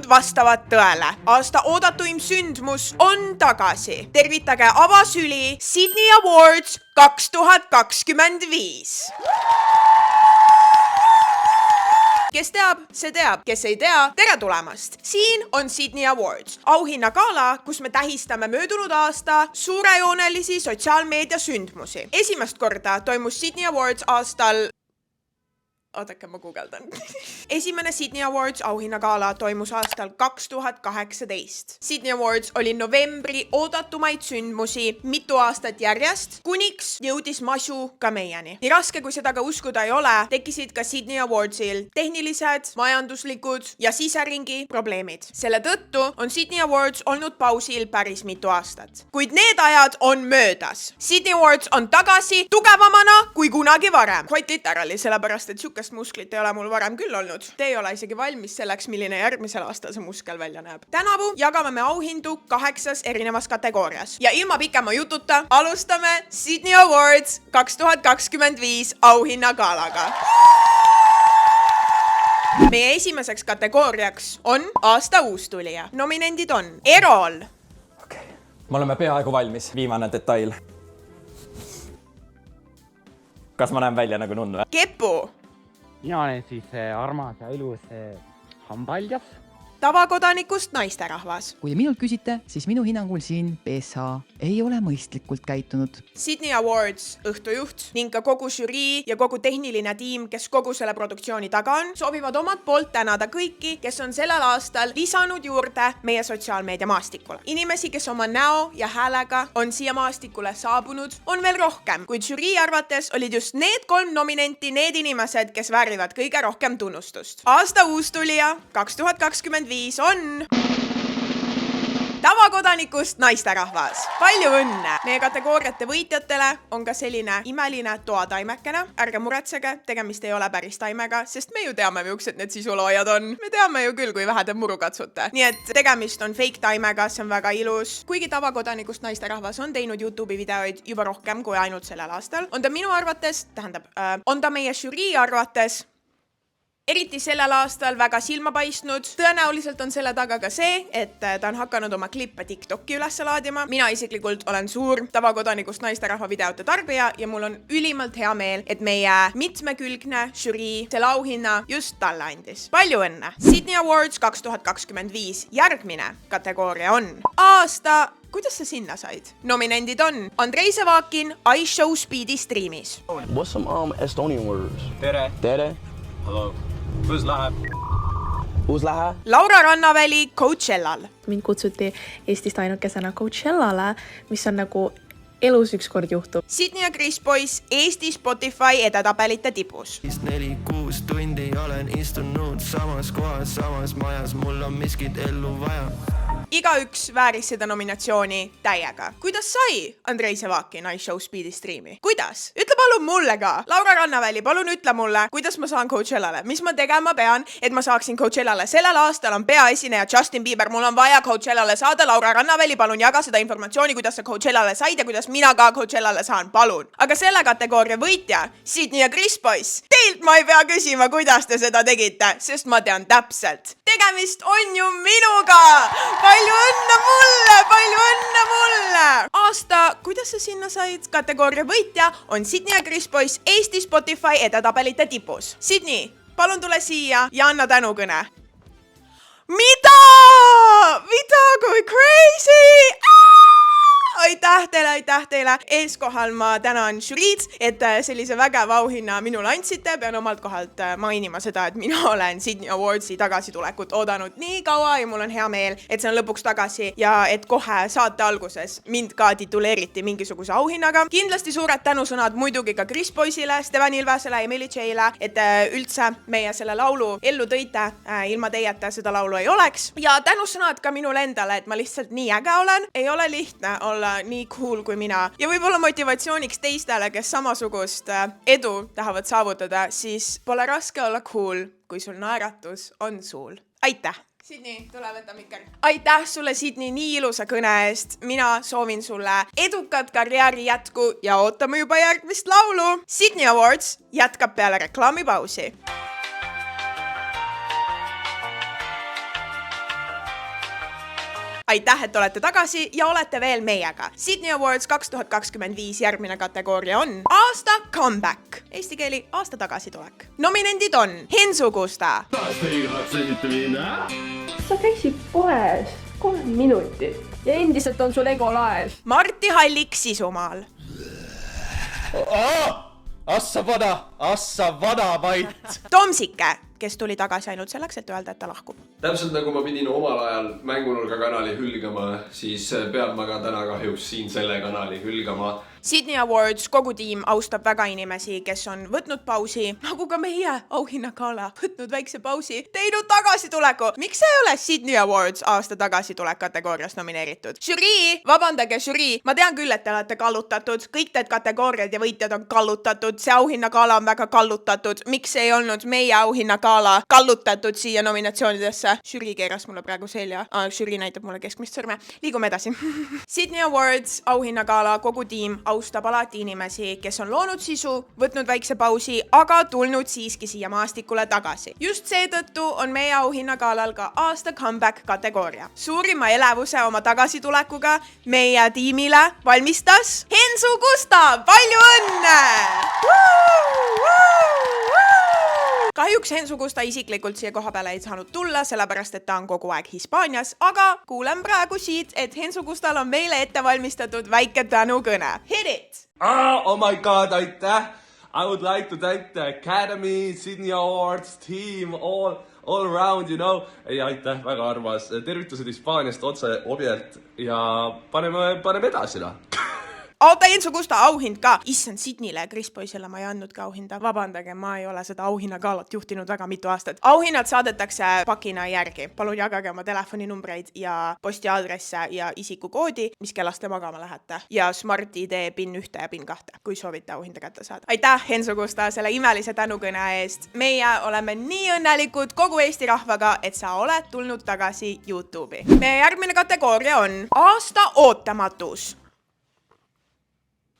jutud vastavad tõele. Aasta oodatuim sündmus on tagasi. Tervitage avasüli Sydney Awards 2025. Kes teab, see teab. Kes ei tea, tere tulemast. Siin on Sydney Awards, auhinnagala, kus me tähistame möödunud aasta suurejoonelisi sotsiaalmeedia sündmusi. Esimest korda toimus Sydney Awards aastal... Oodake, ma guugeldan. Esimene Sydney Awards auhinnagala toimus aastal 2018. Sydney Awards oli novembri oodatumaid sündmusi mitu aastat järjest, kuniks jõudis masu ka meieni. Nii raske, kui seda ka uskuda ei ole, tekkisid ka Sydney Awardsil tehnilised, majanduslikud ja siseringi probleemid. Selle tõttu on Sydney Awards olnud pausil päris mitu aastat. Kuid need ajad on möödas. Sydney Awards on tagasi tugevamana kui kunagi varem. Quite literally, sellepärast, et sükast musklit ei ole mul varem küll olnud. Te ei ole isegi valmis selleks, milline järgmisel aastal see muskel välja näeb. Tänavu jagame me auhindu 8 erinevas kategoorias. Ja ilma pikema jututa alustame Sydney Awards 2025 auhinnagalaga. Meie esimeseks kategooriaks on aasta uustulija. Nominendid on Erol. Okay. Me oleme peaaegu valmis. Viimane detail. Kas ma näen välja nagu nunnu? Kepu. Mina olen siis armas ja ilus hambaljas. Tavakodanikust naisterahvas. Kui te minult küsite, siis minu hinnangul siin PSA ei ole mõistlikult käitunud. Sydney Awards õhtujuht ning ka kogu žürii ja kogu tehniline tiim, kes kogu selle produktsiooni taga on, soovivad omalt poolt tänada kõiki, kes on sellel aastal lisanud juurde meie sotsiaalmeedia maastikule. Inimesi, kes oma näo ja häälega on siia maastikule saabunud, on veel rohkem, kuid žürii arvates olid just need 3 nominenti need inimesed, kes väärivad kõige rohkem tunnustust. Aasta uustulija 2025 on tavakodanikust naisterahvas. Palju õnne! Meie kategooriate võitjatele on ka selline imeline toataimekene. Ärge muretsege, tegemist ei ole päris taimega, sest me ju teame, millised need sisuloojad on. Me teame ju küll, kui vähe te muru katsute. Nii et tegemist on fake taimega, see on väga ilus. Kuigi tavakodanikust naisterahvas on teinud YouTube'i videoid juba rohkem kui ainult sellel aastal, on ta minu arvates, on ta meie žürii arvates eriti sellel aastal väga silma paistnud. Tõenäoliselt on selle taga ka see, et ta on hakanud oma klippe TikToki üles laadima. Mina isiklikult olen suur tavakodanikust naisterahva videote tarbija ja mul on ülimalt hea meel, et meie mitmekülgne žürii selle auhinna just talle andis. Palju õnne! Sydney Awards 2025 järgmine kategooria on aasta... Kuidas sa sinna said? Nominendid on Andrei Sevakin iShow Speedi streamis. What's some Estonian words? Tere. Tere. Hello. Kus läheb? Laura Rannaväli Coachellal. Mind kutsuti Eestist ainukesena Coachellale, mis on nagu elus ükskord juhtub. Sydney ja Chris Boyce Eesti Spotify edetabelite tipus. 4-6 tundi olen istunud samas kohas, samas majas, mul on miskit ellu vaja. Igaüks vääris seda nominatsiooni täiega. Kuidas sai Andrei Sevakin iShow Speedi streami? Kuidas? Ütle palun mulle ka. Laura Rannaväli, palun ütle mulle, kuidas ma saan Coachellale. Mis ma tegema pean, et ma saaksin Coachellale? Sellel aastal on peaesineja Justin Bieber. Mul on vaja Coachellale saada. Laura Rannaväli, palun jaga seda informatsiooni, kuidas sa Coachellale said ja kuidas mina ka Coachellale saan. Palun. Aga selle kategooria võitja, Sydney ja Chris Boyce, teilt ma ei pea küsima, kuidas te seda tegite, sest ma tean täpselt. Tegemist on ju minuga! Palju õnne mulle! Aasta, kuidas sa sinna said? Kategooria võitja on Sydney ja Chris Boyce Eesti Spotify edetabelite tipus. Sydney, palun tule siia ja anna tänukõne. Mida? Kui crazy! Aitäh teile! Eeskohal ma tänan žüriid, et sellise vägeva auhinna minule andsite. Pean omalt kohalt mainima seda, et mina olen Sydney Awardsi tagasitulekut oodanud nii kaua ja mul on hea meel, et see on lõpuks tagasi ja et kohe saate alguses mind ka tituleeriti mingisuguse auhinnaga. Kindlasti suured tänusõnad muidugi ka Chris Boyce'ile, Steven Ilvesele ja Emily J'le, et üldse meie selle laulu ellu tõite. Ilma teieta seda laulu ei oleks. Ja tänusõnad ka minule endale, et ma lihtsalt nii äge olen. Ei ole lihtne olla nii cool kui mina. Ja võib-olla motivatsiooniks teistele, kes samasugust edu tahavad saavutada, siis pole raske olla cool, kui sul naeratus on suul. Aitäh! Sydney, tule võta mikker. Aitäh sulle, Sydney, nii ilusa kõne eest. Mina soovin sulle edukat karjääri jätku ja ootame juba järgmist laulu. Sydney Awards jätkab peale reklaamipausi. aitäh, et olete tagasi ja olete veel meiega. Sydney Awards 2025 järgmine kategooria on aasta comeback. Eesti keeli aasta tagasitulek. Nominendid on Hensu Kusta, sa käisid poes 3 minutit ja endiselt on sul ego laes. Martti Hallik Sisumaal, Assa vana vait. Tomsike, kes tuli tagasi ainult selleks, et öelda, et ta lahkub. Täpselt nagu ma pidin omal ajal Mängunurga kanali hülgama, siis peab ma ka täna kahjuks siin selle kanali hülgama. Sydney Awards kogu tiim austab väga inimesi, kes on võtnud pausi, nagu ka meie auhinnagala, võtnud väikse pausi, teinud tagasituleku. Miks ei ole Sydney Awards aasta tagasitulek kategoorias nomineeritud? Žürii, vabandage žürii, ma tean küll, et te olete kallutatud, kõik need kategooriad ja võitjad on kallutatud, see auhinnagala on väga kallutatud. Miks ei olnud meie auhinnagala kallutatud siia nominatsioonidesse? Žürii keeras mulle praegu selja. Žürii näitab mulle keskmist sõrme. Liigume edasi. Sydney Awards auhinnagala kogu tiim austab alati inimesi, kes on loonud sisu, võtnud väikse pausi, aga tulnud siiski siia maastikule tagasi. Just seetõttu on meie auhinnagalal ka aasta comeback kategooria. Suurima elevuse oma tagasitulekuga meie tiimile valmistas Hensu Kusta. Palju õnne! Kahjuks Hensu Kusta isiklikult siia koha peale ei saanud tulla, sellepärast et ta on kogu aeg Hispaanias, aga kuulen praegu siit, et Hensu Kustal on meile ette valmistatud väike tänukõne. Hit it! Oh my god, aitäh! I would like to thank the Academy, Sydney Awards, team, all around, you know. Ja aitäh, väga armas. Tervitused Hispaaniast otse objelt ja paneme edasi, noh. Oota, Hensu Kusta auhind ka. Issand, Sydneyle ja Chris Poisele ma ei andnud ka auhinda. Vabandage, ma ei ole seda auhinnagalat juhtinud väga mitu aastat. Auhinnad saadetakse pakina järgi. Palun jagage oma telefoninumbreid ja postiaadresse ja isikukoodi, mis kellast te magama lähete. Ja Smart ID PIN 1 ja PIN 2, kui soovite auhinda kätte saada. Aitäh, Hensu Kusta, selle imelise tänukõne eest. Meie oleme nii õnnelikud kogu Eesti rahvaga, et sa oled tulnud tagasi YouTube'i. Meie järgmine kategooria on aasta ootamatus.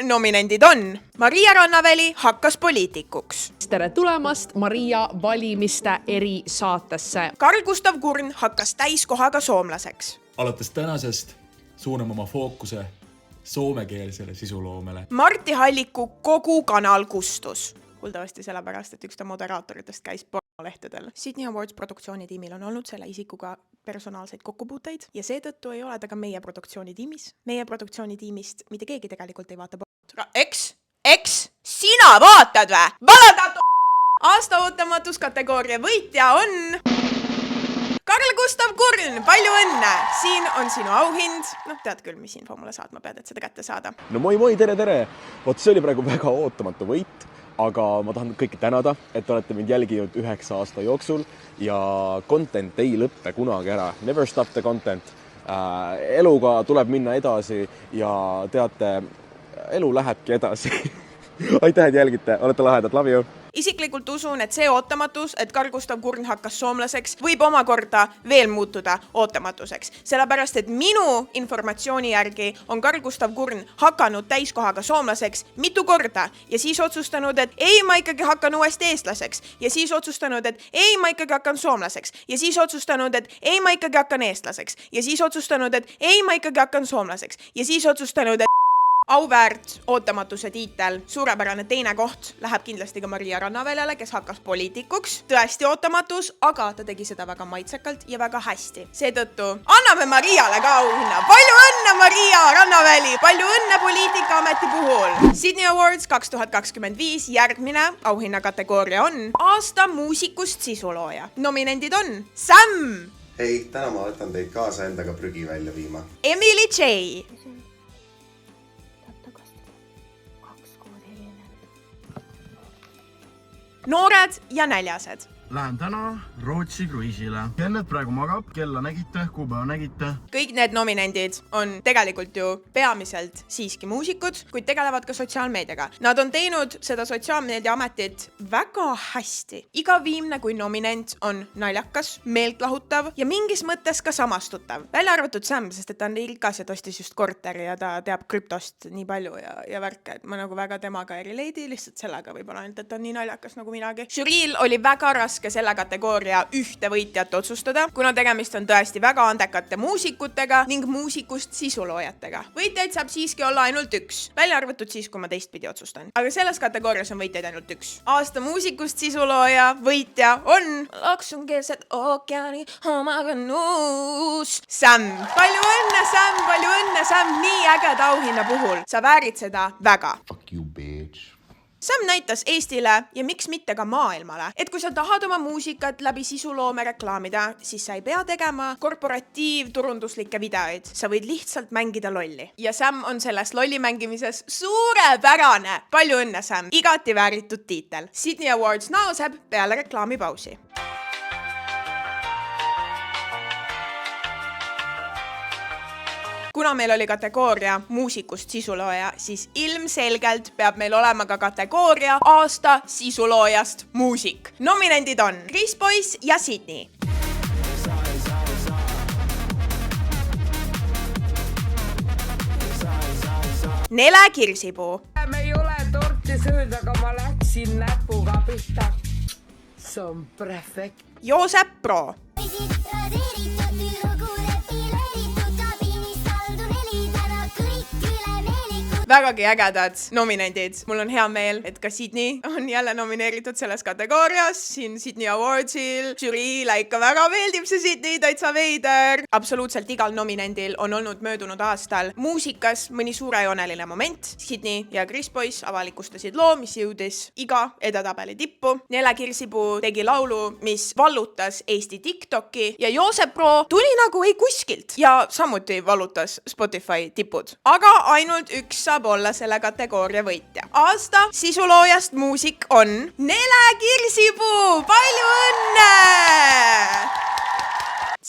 Nominendid on Maria Rannaväli hakkas poliitikuks. Tere tulemast Maria valimiste erisaatesse. Karl Gustav Kurn hakkas täiskohaga soomlaseks. Alates tänasest suuname oma fookuse soomekeelsele sisuloomele. Martti Halliku kogu kanal kustus. Kuuldavasti sellepärast, et üks ta moderaatoritest käis pornolehtedel. Sydney Awards produktsioonitiimil on olnud selle isikuga personaalseid kokkupuuteid ja seetõttu ei ole ta ka meie produktsioonitiimis. Meie produktsioonitiimist mitte keegi tegelikult ei vaata pornot. Eks? Sina vaatad vä? Valadato! Aasta ootamatus kategooria võitja on Karl Gustav Kurn, palju õnne! Siin on sinu auhind. Noh, tead küll, mis info mulle saatma pead, et seda kätte saada. No moi, tere! Vot see oli praegu väga ootamatu võit, aga ma tahan kõiki tänada, et olete mind jälginud 9 aasta jooksul ja content ei lõppe kunagi ära. Never stop the content. Eluga tuleb minna edasi ja teate, elu lähebki edasi. Aitäh, et jälgite, olete lahedad, love you! Isiklikult usun, et see ootamatus, et Karl Gustav Kurn hakkas soomlaseks, võib omakorda veel muutuda ootamatuseks. Sellepärast, et minu informatsiooni järgi on Karl Gustav Kurn hakanud täiskohaga soomlaseks mitu korda ja siis otsustanud, et ei, ma ikkagi hakkan uuesti eestlaseks ja siis otsustanud, et ei, ma ikkagi hakkan soomlaseks ja siis otsustanud, et ei, ma ikkagi hakkan eestlaseks ja siis otsustanud, et ei, ma ikkagi hakkan soomlaseks ja siis otsustanud, et auväärt ootamatuse tiitel, suurepärane teine koht läheb kindlasti ka Maria Rannaväljale, kes hakkas poliitikuks. Tõesti ootamatus, aga ta tegi seda väga maitsekalt ja väga hästi. Seetõttu anname Mariale ka auhinna. Palju õnne, Maria Rannaväli! Palju õnne poliitikaameti puhul! Sydney Awards 2025 järgmine auhinna kategooria on aasta muusikust sisulooja. Nominendid on Sam! Hei, täna ma võtan teid kaasa endaga prügi välja viima. Emily J. Noored ja näljased. Lähen täna Rootsi kruiisile. Kelled praegu magab, kella nägite, kuupäeva nägite. Kõik need nominendid on tegelikult ju peamiselt siiski muusikud, kuid tegelevad ka sotsiaalmeediaga. Nad on teinud seda sotsiaalmeedia ametit väga hästi. Iga viimne kui nominent on naljakas, meeltlahutav ja mingis mõttes ka samastutav. Välja arvatud Sam, sest et ta on rikas ja tostis just korteri ja ta teab krüptost nii palju ja värke, et ma nagu väga temaga ei relate, lihtsalt sellega võib-olla ainult, et ta on nii naljakas nagu minagi. Žüriil oli väga raske raske selle kategooria ühte võitjat otsustada, kuna tegemist on tõesti väga andekate muusikutega ning muusikust sisuloojatega. Võitjaid saab siiski olla ainult üks, välja arvatud siis, kui ma teistpidi otsustan. Aga selles kategoorias on võitjaid ainult üks. Aasta muusikust sisulooja võitja on Laksun keelset ookeani omaga nuus. Sam. Palju õnne, Sam, nii ägeda auhinna puhul. Sa väärid seda väga. Fuck you, bitch. Sam näitas Eestile ja miks mitte ka maailmale, et kui sa tahad oma muusikat läbi sisuloome reklaamida, siis sa ei pea tegema korporatiivturunduslikke videoid. Sa võid lihtsalt mängida lolli. Ja Sam on selles lolli mängimises suurepärane. Palju õnne, Sam. Igati vääritud tiitel. Sydney Awards naaseb peale reklaamipausi. Kuna meil oli kategooria muusikust sisulooja, siis ilmselgelt peab meil olema ka kategooria aasta sisuloojast muusik. Nominendid on Chris Boys ja Sydney. Nele Kirsipuu. Me ei ole torti sööd, aga ma läksin näpuga pihta. See on perfekt. Joosep Pro. Vägagi ägedad nominendid. Mul on hea meel, et ka Sydney on jälle nomineeritud selles kategoorias. Siin Sydney Awardsil žüriile ikka väga meeldib see Sydney, täitsa veider. Absoluutselt igal nominendil on olnud möödunud aastal muusikas mõni suurejooneline moment. Sydney ja Chris Boys avalikustasid loo, mis jõudis iga edetabeli tippu. Nele Kirsipuu tegi laulu, mis vallutas Eesti TikToki ja Joosep Pro tuli nagu ei kuskilt ja samuti vallutas Spotify tipud. Aga ainult üks saab olla selle kategooria võitja. Aasta sisuloojast muusik on Nele Kirsipuu! Palju õnne!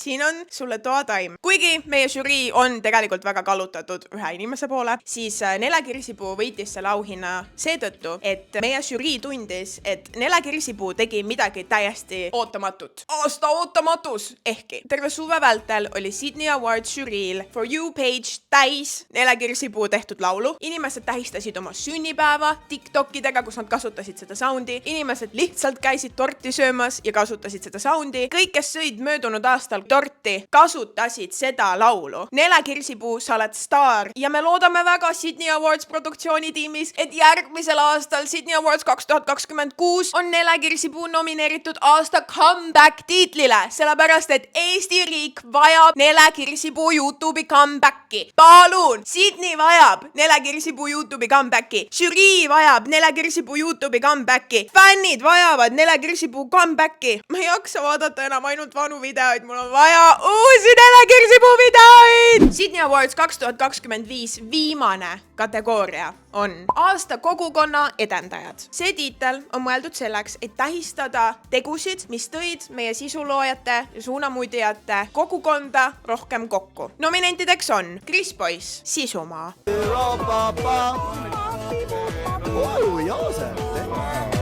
Siin on sulle toataim. Kuigi meie žürii on tegelikult väga kallutatud ühe inimese poole, siis Nele Kirsipuu võitis selle auhinna seetõttu, et meie žürii tundis, et Nele Kirsipuu tegi midagi täiesti ootamatut. Aasta ootamatus! Ehkki terve suve vältel oli Sydney Awards žüriil For You page täis Nele Kirsipuu tehtud laulu. Inimesed tähistasid oma sünnipäeva TikTokidega, kus nad kasutasid seda soundi. Inimesed lihtsalt käisid torti söömas ja kasutasid seda soundi. Kõik, kes sõid möödunud aastal torti, kasutasid seda laulu. Nele Kirsipuu, sa oled staar ja me loodame väga Sydney Awards produktsioonitiimis, et järgmisel aastal Sydney Awards 2026 on Nele Kirsipuu nomineeritud aasta comeback tiitlile, sellepärast et Eesti riik vajab Nele Kirsipuu YouTube'i comebacki. Palun! Sydney vajab Nele Kirsipuu YouTube'i comebacki. Žürii vajab Nele Kirsipuu YouTube'i comebacki. Fännid vajavad Nele Kirsipuu comebacki. Ma ei jaksa vaadata enam ainult vanu videoid, mul on vaja uusi Nele Kirsipuu videoid! Sydney Awards 2025 viimane kategooria on aasta kogukonna edendajad. See tiitel on mõeldud selleks, et tähistada tegusid, mis tõid meie sisuloojate ja suunamudijate kogukonda rohkem kokku. Nominentideks on Chris Boys, Sisumaa.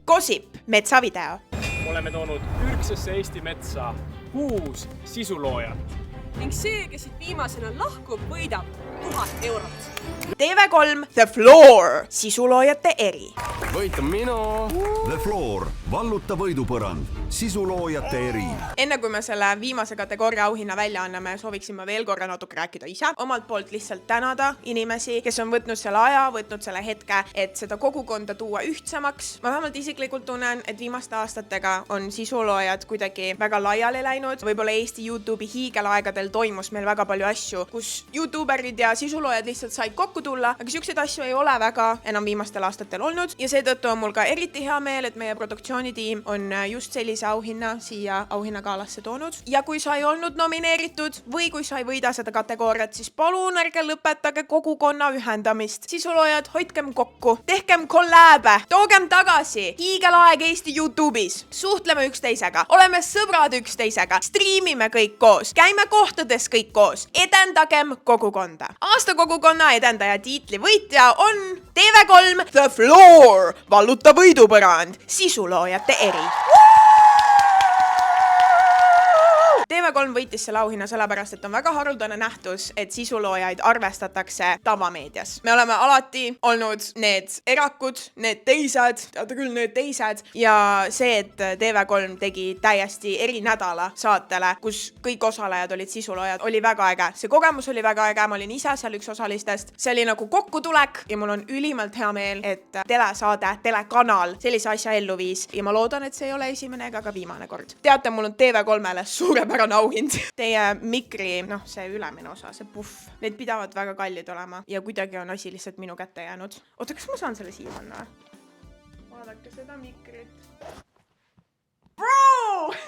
Gossip, metsavideo. Oleme toonud ürgsesse Eesti metsa 6 sisuloojat. Ning see, kes siit viimasena lahkub, võidab 1000 eurot. TV3 The Floor, sisuloojate eri. Võit on minu. The Floor, valluta võidupõrand, sisuloojate eri. Enne kui me selle viimase kategooria auhinna välja anname, sooviksin ma veel korra natuke rääkida ise. Omalt poolt lihtsalt tänada inimesi, kes on võtnud selle aja, võtnud selle hetke, et seda kogukonda tuua ühtsemaks. Ma vähemalt isiklikult tunnen, et viimaste aastatega on sisuloojad kuidagi väga laiali läinud. Võib-olla Eesti YouTube'i hiigelaegadel toimus meil väga palju asju, kus YouTuberid ja sisuloojad lihtsalt said kokku tulla, aga siukseid asju ei ole väga enam viimastel aastatel olnud ja seetõttu on mul ka eriti hea meel, et meie produktsioonitiim on just sellise auhinna siia auhinnagaalasse toonud. Ja kui sa ei olnud nomineeritud või kui sa ei võida seda kategooriat, siis palun ärge lõpetage kogukonna ühendamist. Sisuloojad, hoidkem kokku, tehkem kollääbe, toogem tagasi hiigelaeg Eesti YouTube'is, suhtleme üksteisega, oleme sõbrad üksteisega, striimime kõik koos, käime kohtades kõik koos, edendagem kogukonda. Aasta kogukonna edendaja tiitli võitja on TV3 The Floor, valluta võidupõrand, sisuloojate eri. TV3 võitis selle auhinna sellepärast, et on väga haruldane nähtus, et sisuloojaid arvestatakse tavameedias. Me oleme alati olnud need erakud, need teised, teate küll, need teised ja see, et TV3 tegi täiesti erinädala saatele, kus kõik osalejad olid sisuloojad, oli väga äge. See kogemus oli väga äge, ma olin ise seal üks osalistest. See oli nagu kokkutulek ja mul on ülimalt hea meel, et telesaade, telekanal sellise asja ellu viis ja ma loodan, et see ei ole esimene ega ka viimane kord. Teate, mul on TV3-le suurepärane auhind. Teie mikri, see ülemine osa, see puff, need pidavad väga kallid olema ja kuidagi on asi lihtsalt minu kätte jäänud. Oota, kas ma saan selle siia panna? Vaadake seda mikrit. Bro!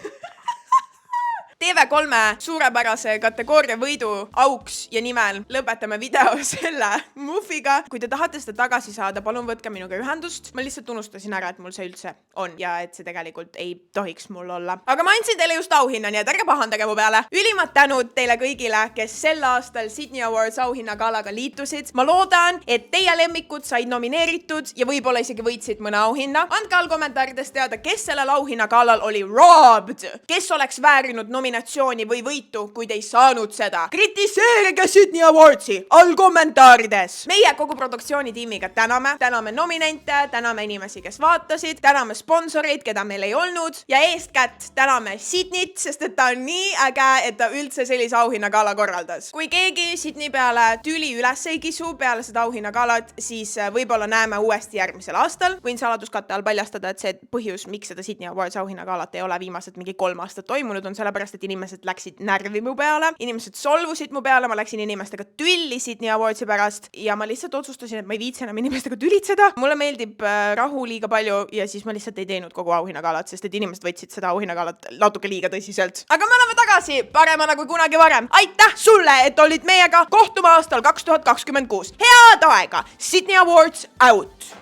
TV3 suurepärase kategooria võidu auks ja nimel lõpetame video selle muffiga. Kui te tahate seda tagasi saada, palun võtke minuga ühendust. Ma lihtsalt unustasin ära, et mul see üldse on ja et see tegelikult ei tohiks mul olla. Aga ma andsin teile just auhinna, nii et ärge pahandage mu peale. Ülimad tänud teile kõigile, kes sel aastal Sydney Awards auhinnagalaga liitusid. Ma loodan, et teie lemmikud said nomineeritud ja võib-olla isegi võitsid mõne auhinna. Andke all kommentaarides teada, kes sellel auhinnagalal oli robbed, kes oleks väärinud nominatsiooni või võitu, kui te ei saanud seda. Kritiseerige Sydney Awardsi all kommentaarides. Meie kogu produktsioonitiimiga täname nominente, täname inimesi, kes vaatasid, täname sponsoreid, keda meil ei olnud ja eestkätt täname Sydneyt, sest et ta on nii äge, et ta üldse sellise auhinnagala korraldas. Kui keegi Sydney peale tüli üles ei kisu peale seda auhinnagalat, siis võib-olla näeme uuesti järgmisel aastal. Võin saladuskatte all paljastada, et see põhjus, miks seda Sydney Awards auhinnagalat ei ole viimased mingi 3 aastat toimunud, on sellepärast, et inimesed läksid närvi mu peale, inimesed solvusid mu peale, ma läksin inimestega tülli Sydney Awardsi pärast ja ma lihtsalt otsustasin, et ma ei viitsi enam inimestega tülitseda. Mulle meeldib rahu liiga palju ja siis ma lihtsalt ei teinud kogu auhinnagalat, sest et inimesed võtsid seda auhinnagalat natuke liiga tõsiselt. Aga me oleme tagasi paremana kui kunagi varem. Aitäh sulle, et olid meiega. Kohtume aastal 2026. Head aega! Sydney Awards out!